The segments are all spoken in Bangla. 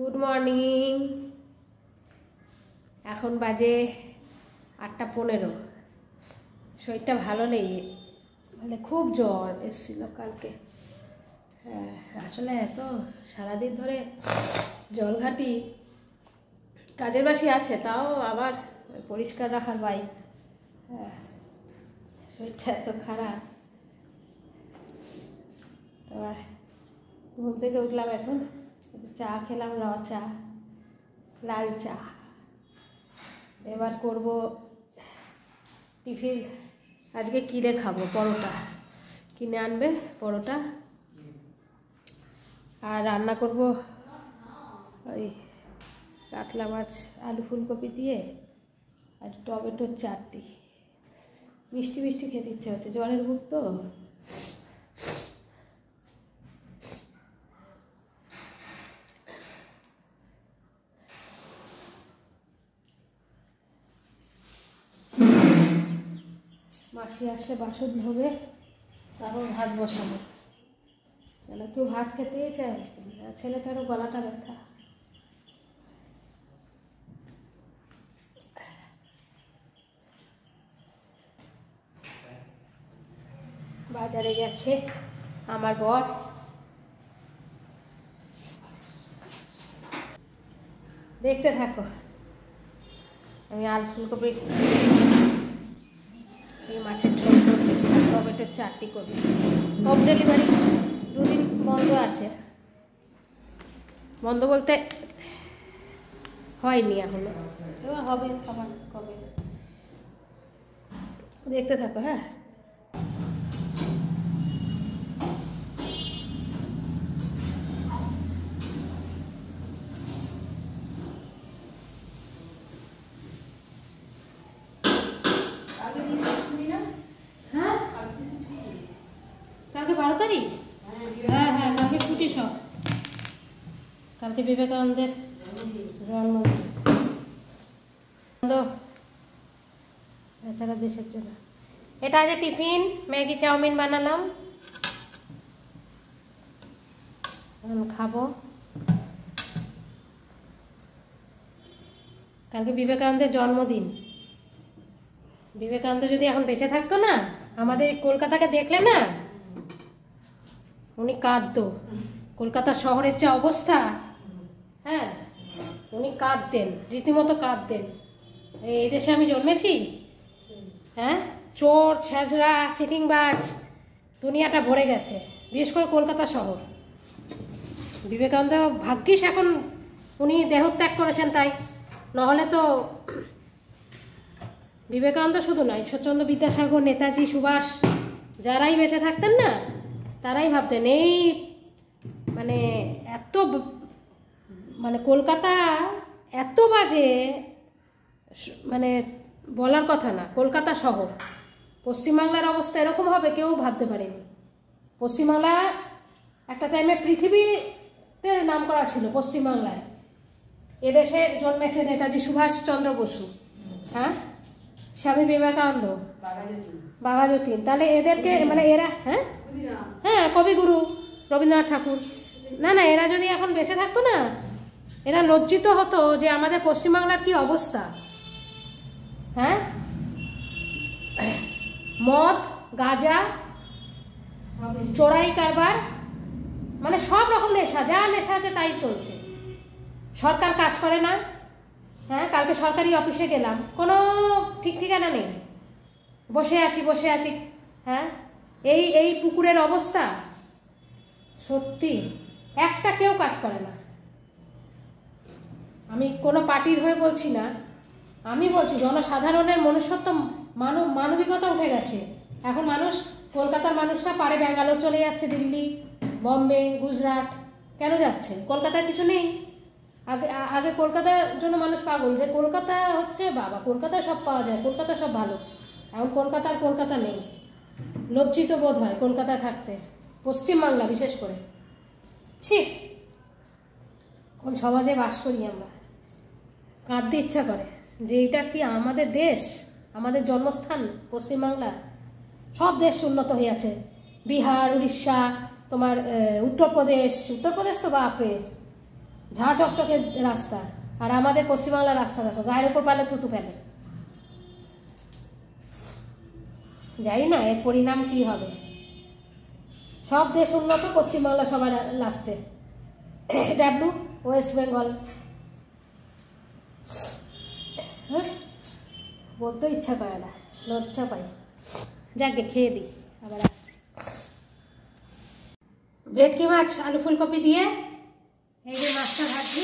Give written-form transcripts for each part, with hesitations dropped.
Good morning. এখন বাজে 8:15। শরীরটা ভালো নেই, মানে খুব জ্বর এসেছিল কালকে। হ্যাঁ, আসলে এত সারাদিন ধরে জলঘাটি কাজের বাসি আছে, তাও আবার পরিষ্কার রাখার বাইক। হ্যাঁ, শরীরটা এত খারাপ। এবার ঘুম থেকে উঠলাম, এখন চা খেলাম, র চা, লাল চা। এবার করব টিফিন। আজকে কিনে খাবো, পরোটা কিনে আনবে, পরোটা। আর রান্না করব ওই কাতলা মাছ আলু ফুলকপি দিয়ে আর টমেটোর চাটনি। মিষ্টি মিষ্টি খেতে ইচ্ছে হচ্ছে, জ্বরের বুক তো। মাসি আসলে বাসন ধোবে, তারপর ভাত বসাবো। কেন কেউ ভাত খেতেই চায়, ছেলেটারও গলাটা ব্যথা। বাজারে গেছে আমার বর। দেখতে থাকো, আমি আলু ফুলকপির এই মাছের ঝোল করবো, টমেটোর চাটনি করবো। হোম ডেলিভারি 2 দিন বন্ধ আছে। বন্ধ বলতে হয়নি এখনো, এবার হবে আবার কবে। দেখতে থাকো। হ্যাঁ, কালকে 12 তারিখ। হ্যাঁ হ্যাঁ, কালকে ছুটি সব। কালকে বিবেকানন্দের জন্মদিন। বেচারা দেশের জন্য। এটা আছে টিফিন, ম্যাগি চাউমিন বানালাম, খাবো। কালকে বিবেকানন্দের জন্মদিন। বিবেকানন্দ যদি এখন বেঁচে থাকতো না, আমাদের কলকাতাকে দেখলে না উনি কাঁদতো। কলকাতা শহরের যা অবস্থা, হ্যাঁ, উনি কাঁদতেন, রীতিমতো কাঁদতেন। এই দেশে আমি জন্মেছি, হ্যাঁ, চোর ছেঁচড়া চিটিংবাজ দুনিয়াটা ভরে গেছে, বিশেষ করে কলকাতা শহর। বিবেকানন্দ ভাগ্যিস এখন উনি দেহত্যাগ করেছেন, তাই নহলে তো বিবেকানন্দ শুধু নয়, ঈশ্বরচন্দ্র বিদ্যাসাগর, নেতাজি সুভাষ, যারাই বেঁচে থাকতেন না, তারাই ভাবতেন এই মানে এত মানে কলকাতা এত বাজে, মানে বলার কথা না। কলকাতা শহর, পশ্চিমবাংলার অবস্থা এরকম হবে কেউ ভাবতে পারেনি। পশ্চিমবাংলা একটা টাইমে পৃথিবীতে নাম করা ছিল পশ্চিমবাংলায়। এদেশে জন্মেছে নেতাজি সুভাষচন্দ্র বসু, হ্যাঁ, স্বামী বিবেকানন্দ, বাঘা যতীন। তাহলে এদেরকে মানে এরা, হ্যাঁ হ্যাঁ, কবিগুরু রবীন্দ্রনাথ ঠাকুর। না না, এরা যদি এখন বেঁচে থাকতো না, এরা লজ্জিত হতো যে আমাদের পশ্চিমবাংলার কি অবস্থা। হ্যাঁ, মদ, গাঁজা, চোরাই কারবার, মানে সব রকম নেশা, যা নেশা আছে তাই চলছে। সরকার কাজ করে না। হ্যাঁ, কালকে সরকারি অফিসে গেলাম, কোনো ঠিক ঠিকানা নেই, বসে আছি। হ্যাঁ, এই পুকুরের অবস্থা সত্যি, একটা কেউ কাজ করে না। আমি কোনো পার্টির হয়ে বলছি না, আমি বলছি জনসাধারণের মনুষ্যত্ব, মানবিকতা উঠে গেছে। এখন মানুষ, কলকাতার মানুষরা পারে ব্যাঙ্গালোর চলে যাচ্ছে, দিল্লি, বম্বে, গুজরাট। কেন যাচ্ছে? কলকাতায় কিছু নেই। আগে কলকাতার জন্য মানুষ পাগল, যে কলকাতা হচ্ছে বাবা, কলকাতায় সব পাওয়া যায়, কলকাতা সব ভালো। এখন কলকাতা নেই, লজ্জিত বোধ হয় কলকাতায় থাকতে, পশ্চিমবাংলা বিশেষ করে। ঠিক কোন সমাজে বাস করি আমরা, কাঁদতে ইচ্ছা করে যে এটা কি আমাদের দেশ, আমাদের জন্মস্থান পশ্চিমবাংলা। সব দেশ উন্নত হয়ে আছে, বিহার, উড়িষ্যা, তোমার উত্তরপ্রদেশ তো বাপরে, ঝাঁ চকচকে রাস্তা, আর আমাদের পশ্চিমবাংলার রাস্তা দেখো, গায়ের ওপর পালে থুতু ফেলে। জানি না এর পরিণাম কি হবে। সব দেশ উন্নত, পশ্চিমবাংলা সবার লাস্টে। W West Bengal. বলতে ইচ্ছা করে না, লজ্জা পাই। যাকে খেয়ে দিই, আবার আসছি। ভেটকি মাছ আলু ফুলকপি দিয়ে এই যে মাছটা ভাজি।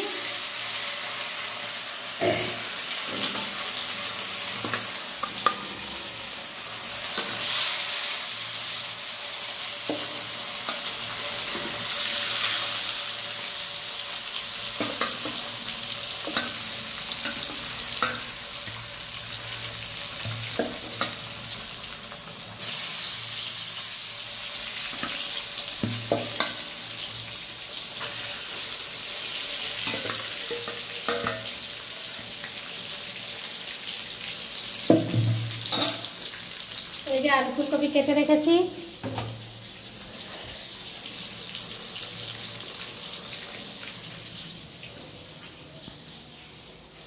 এই যে আলু ফুলকপি কেটে রেখেছি,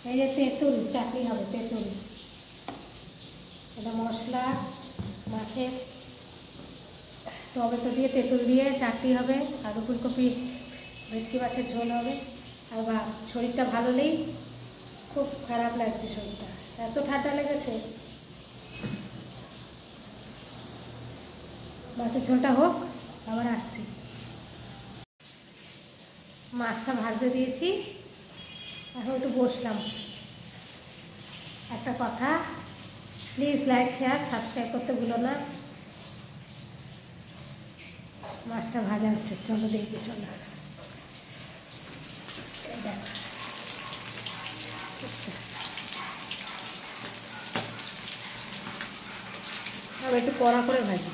এই যে তেঁতুল চাটনি হবে, তেঁতুল এটা মশলা, মাছের টমেটো দিয়ে তেঁতুল দিয়ে চাটনি হবে, আলু ফুলকপি ভেটকি মাছের ঝোল হবে। আর বা শরীরটা ভালো নেই, খুব খারাপ লাগছে শরীরটা, এত ঠান্ডা লেগেছে। মাছের ঝোলটা হোক, আবার আসছি। মাছটা ভাজতে দিয়েছি, এখন একটু বসলাম। একটা কথা, প্লিজ লাইক শেয়ার সাবস্ক্রাইব করতে ভুলো না। মাছটা ভাজা হচ্ছে, চলো দেখি, চলো। আমি একটু কড়া করে ভাজি।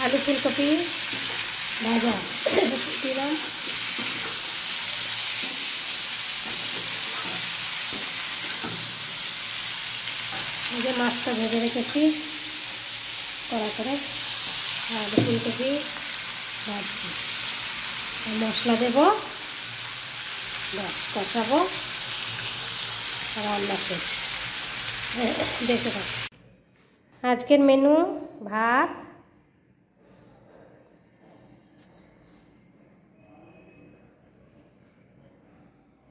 आलू फूलकपी भाजा दिलाम। ये माछटा भेजे रेखेছি কড়া করে। आलू फूलकपी भाजছি, मशला देव, बस कषाबो, रान्ना शेष। देखे থাক। আজকের মেনু ভাত,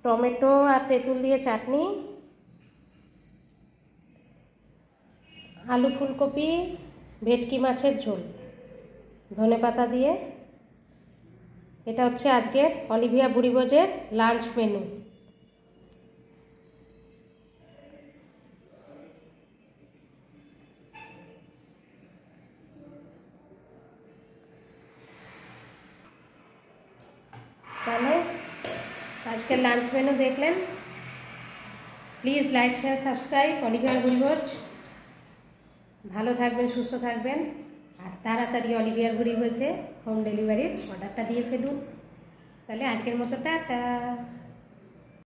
टमेटो और तेतुल दिए चाटनी, आलू फुलकपी भेटकी माछेर झोल, धने पाता दिए। এটা হচ্ছে আজকের অলিভিয়া বুড়িভোজের লাঞ্চ মেনু। তাহলে আজকের লাঞ্চ মেনু দেখলেন। প্লিজ লাইক শেয়ার সাবস্ক্রাইব অলিভিয়ার বুড়িভোজ। ভালো থাকবেন, সুস্থ থাকবেন, আর তাড়াতাড়ি অলিভিয়ার বুড়িভোজে হোম ডেলিভারির অর্ডারটা দিয়ে ফেলুন। তাহলে আজকের মতো টাটা।